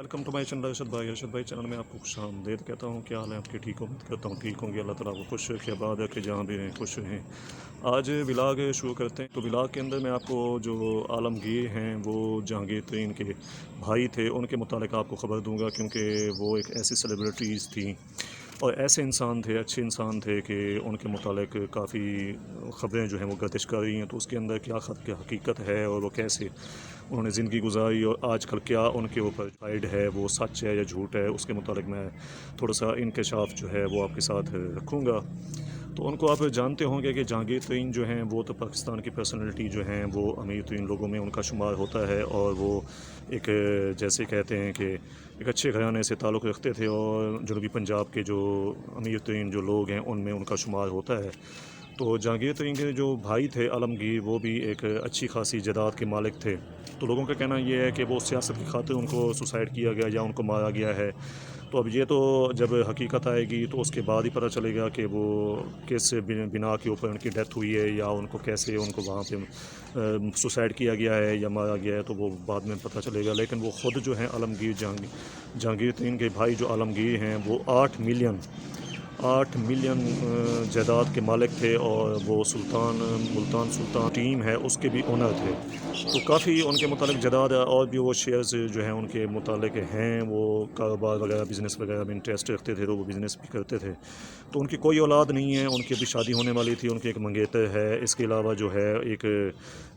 Welcome to my channel Arshad भाई channel में आपको खुश आमदीद कहता हूँ। क्या हाल है आपके? ठीक हो? उम्मीद करता हूँ ठीक होंगे। अल्लाह ताला आपको खुश रखे, आबाद रखे, जहाँ भी रहें खुश रहें। आज व्लॉग शुरू करते हैं। तो व्लॉग के अंदर मैं आपको जो आलमगीर हैं वो जहांगीर तरीन के भाई थे, उनके मुतालिक आपको ख़बर दूंगा, क्योंकि वो एक ऐसी सेलिब्रिटीज़ थी और ऐसे इंसान थे, अच्छे इंसान थे कि उनके मुतालिक काफ़ी ख़बरें जो हैं वो गर्दिश कर रही हैं। तो उसके अंदर क्या हकीकत है और वो कैसे उन्होंने ज़िंदगी गुजारी और आजकल क्या उनके ऊपर साइड है, वो सच है या झूठ है, उसके मुतालिक मैं थोड़ा सा इंकशाफ जो है वो आपके साथ रखूँगा। तो उनको आप जानते होंगे कि जहांगीर तरीन जो हैं वो तो पाकिस्तान की पर्सनैलिटी जो हैं वो अमीर तरीन लोगों में उनका शुमार होता है, और वो एक जैसे कहते हैं कि एक अच्छे घराने से ताल्लुक़ रखते थे, और जनूबी पंजाब के जो अमीर तरीन जो लोग हैं उनमें उनका शुमार होता है। तो जहांगीर तरीन के जो भाई थे आलमगीर, वो भी एक अच्छी खासी जायदाद के मालिक थे। तो लोगों का कहना ये है कि वो सियासत की खातिर उनको सुसाइड किया गया या उनको मारा गया है। तो अब ये तो जब हकीकत आएगी तो उसके बाद ही पता चलेगा कि वो किस बिना के ऊपर उनकी डेथ हुई है, या उनको कैसे उनको वहाँ पे सुसाइड किया गया है या मारा गया है, तो वो बाद में पता चलेगा। लेकिन वो ख़ुद जो हैं आलमगीर जहांगीर तरीन के भाई जो आलमगीर हैं वो 8 मिलियन जायदाद के मालिक थे, और वो मुल्तान सुल्तान टीम है उसके भी ओनर थे। तो काफ़ी उनके मुतालिक जायदाद और भी वो शेयर्स जो हैं उनके मुतालिक हैं, वो कारोबार वगैरह बिज़नेस वगैरह में इंटरेस्ट रखते थे, तो वो बिज़नेस भी करते थे। तो उनकी कोई औलाद नहीं है, उनकी अभी शादी होने वाली थी, उनकी एक मंगेतर है। इसके अलावा जो है एक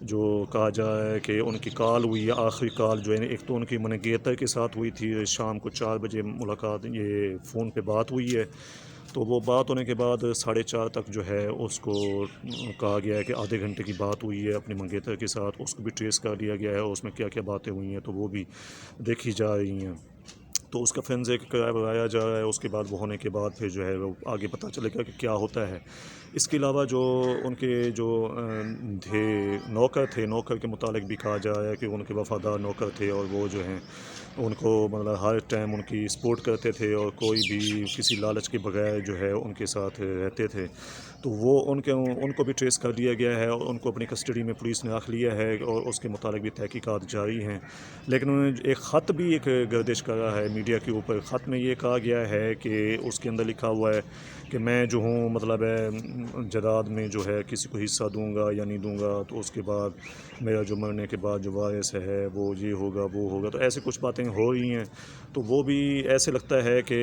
जो कहा जाए कि उनकी कॉल हुई है, आखिरी कॉल जो है, एक तो उनकी मंगेतर के साथ हुई थी, शाम को 4 बजे मुलाकात, ये फ़ोन पे बात हुई है। तो वो बात होने के बाद 4:30 तक जो है उसको कहा गया है कि आधे घंटे की बात हुई है अपने मंगेतर के साथ, उसको भी ट्रेस कर लिया गया है, उसमें क्या क्या बातें हुई हैं तो वो भी देखी जा रही हैं। तो उसका फोरेंसिक कराया जा रहा है। उसके बाद वो होने के बाद फिर जो है वो आगे पता चलेगा कि क्या होता है। इसके अलावा जो उनके जो नौकर के मुतालिक भी कहा जा रहा है कि उनके वफ़ादार नौकर थे, और वो जो हैं उनको मतलब हर टाइम उनकी सपोर्ट करते थे, और कोई भी किसी लालच के बगैर जो है उनके साथ रहते थे। तो वो उनको भी ट्रेस कर लिया गया है, और उनको अपनी कस्टडी में पुलिस ने रख लिया है, और उसके मुतालिक भी तहकीकात जारी हैं। लेकिन उन्होंने एक ख़त भी एक गर्दिश करा है मीडिया के ऊपर। ख़त में ये कहा गया है कि उसके अंदर लिखा हुआ है कि मैं जो हूँ मतलब जायदाद में जो है किसी को हिस्सा दूंगा या नहीं दूंगा, तो उसके बाद मेरा जो मरने के बाद जो वारिस है वो ये होगा वो होगा। तो ऐसे कुछ बातें हो रही हैं। तो वो भी ऐसे लगता है कि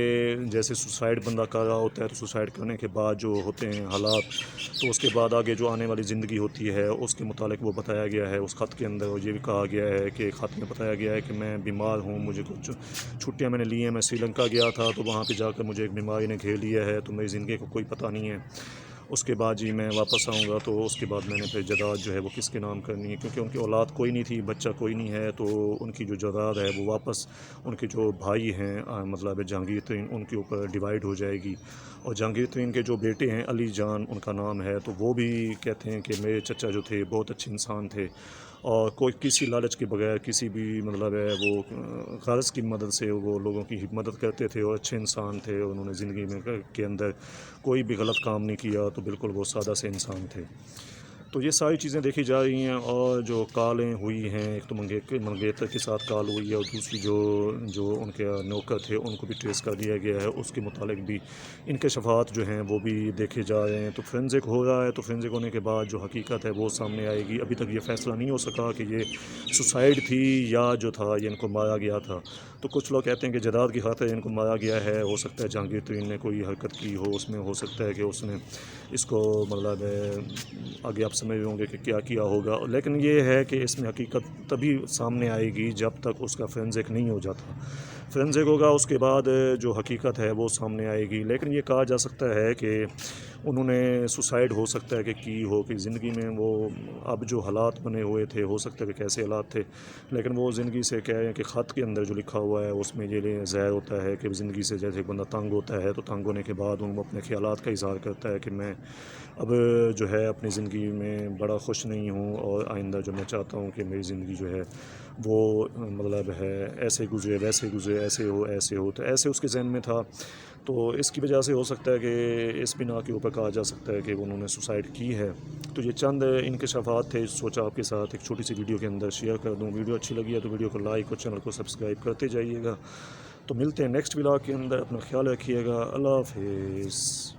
जैसे सुसाइड बंदा कर रहा होता है, तो सुसाइड करने के बाद जो होते हैं हालात, तो उसके बाद आगे जो आने वाली ज़िंदगी होती है उसके मुतालिक वो बताया गया है उस ख़त के अंदर। और ये भी कहा गया है कि ख़त में बताया गया है कि मैं बीमार हूँ, मुझे कुछ छुट्टियाँ मैंने ली हैं, मैं श्रीलंका गया था, तो वहाँ पे जाकर मुझे एक बीमारी ने घेर लिया है, तो मेरी ज़िंदगी को कोई पता नहीं है। उसके बाद जी मैं वापस आऊँगा, तो उसके बाद मैंने फिर जायदाद जो है वो किसके नाम करनी है, क्योंकि उनकी औलाद कोई नहीं थी, बच्चा कोई नहीं है। तो उनकी जो जायदाद है वो वापस उनके जो भाई हैं मतलब जहांगीर तरीन, उनके ऊपर डिवाइड हो जाएगी। और जहांगीर तरीन के जो बेटे हैं, अली जान उनका नाम है, तो वो भी कहते हैं कि मेरे चचा जो थे बहुत अच्छे इंसान थे, और कोई किसी लालच के बगैर किसी भी मतलब है वो ग़र्ज़ की मदद से वो लोगों की मदद करते थे, और अच्छे इंसान थे। उन्होंने ज़िंदगी में के अंदर कोई भी गलत काम नहीं किया, तो बिल्कुल वो सादा से इंसान थे। तो ये सारी चीज़ें देखी जा रही हैं। और जो कॉलें हुई हैं, एक तो मंगेतर के साथ कॉल हुई है, और दूसरी जो जो उनके नौकर थे उनको भी ट्रेस कर दिया गया है, उसके मुतालिक भी इनके शफ़ात जो हैं वो भी देखे जा रहे हैं। तो फोरेंसिक हो रहा है, तो फोरेंसिक होने के बाद जो हकीकत है वो सामने आएगी। अभी तक ये फ़ैसला नहीं हो सका कि ये सुसाइड थी या जो था ये इनको मारा गया था। तो कुछ लोग कहते हैं कि जायदाद की खातिर इनको मारा गया है, हो सकता है जहांगीर तरीन ने कोई हरकत की हो उसमें, हो सकता है कि उसने इसको मतलब आगे आप समझ रहे होंगे कि क्या किया होगा। लेकिन ये है कि इसमें हकीकत तभी सामने आएगी जब तक उसका फोरेंसिक नहीं हो जाता। फोरेंसिक होगा उसके बाद जो हकीकत है वो सामने आएगी। लेकिन ये कहा जा सकता है कि उन्होंने सुसाइड हो सकता है कि हो कि ज़िंदगी में वो अब जो हालात बने हुए थे, हो सकता है कि कैसे हालात थे, लेकिन वो ज़िंदगी से कह रहे हैं कि ख़त के अंदर जो लिखा हुआ है उसमें ये ज़ाहिर होता है कि ज़िंदगी से जैसे एक बंदा तंग होता है, तो तंग होने के बाद वो अपने ख़यालात का इज़हार करता है कि मैं अब जो है अपनी ज़िंदगी में बड़ा खुश नहीं हूँ, और आइंदा जो मैं चाहता हूँ कि मेरी ज़िंदगी जो है وہ مطلب ہے ایسے گزرے ویسے گزرے، ایسے ہو، تو ایسے اس کے ذہن میں تھا، تو اس کی وجہ سے ہو سکتا ہے کہ اس بنا کے اوپر کہا جا سکتا ہے کہ انہوں نے سوسائڈ کی ہے۔ تو یہ چند انکشافات تھے، سوچا آپ کے ساتھ ایک چھوٹی سی ویڈیو کے اندر شیئر کر دوں۔ ویڈیو اچھی لگی ہے تو ویڈیو کو لائک اور چینل کو سبسکرائب کرتے جائیے گا۔ تو ملتے ہیں نیکسٹ ولاگ کے اندر، اپنا خیال رکھیے گا، اللہ حافظ۔